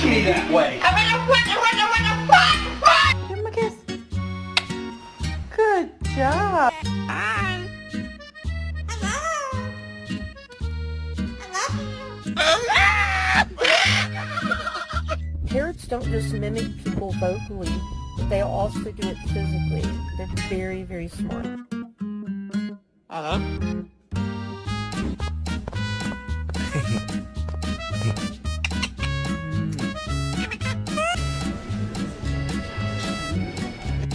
to me that way. Give him a kiss. Good job. Hi. Parrots don't just mimic people vocally, but they also do it physically. They're very, very smart. Hello.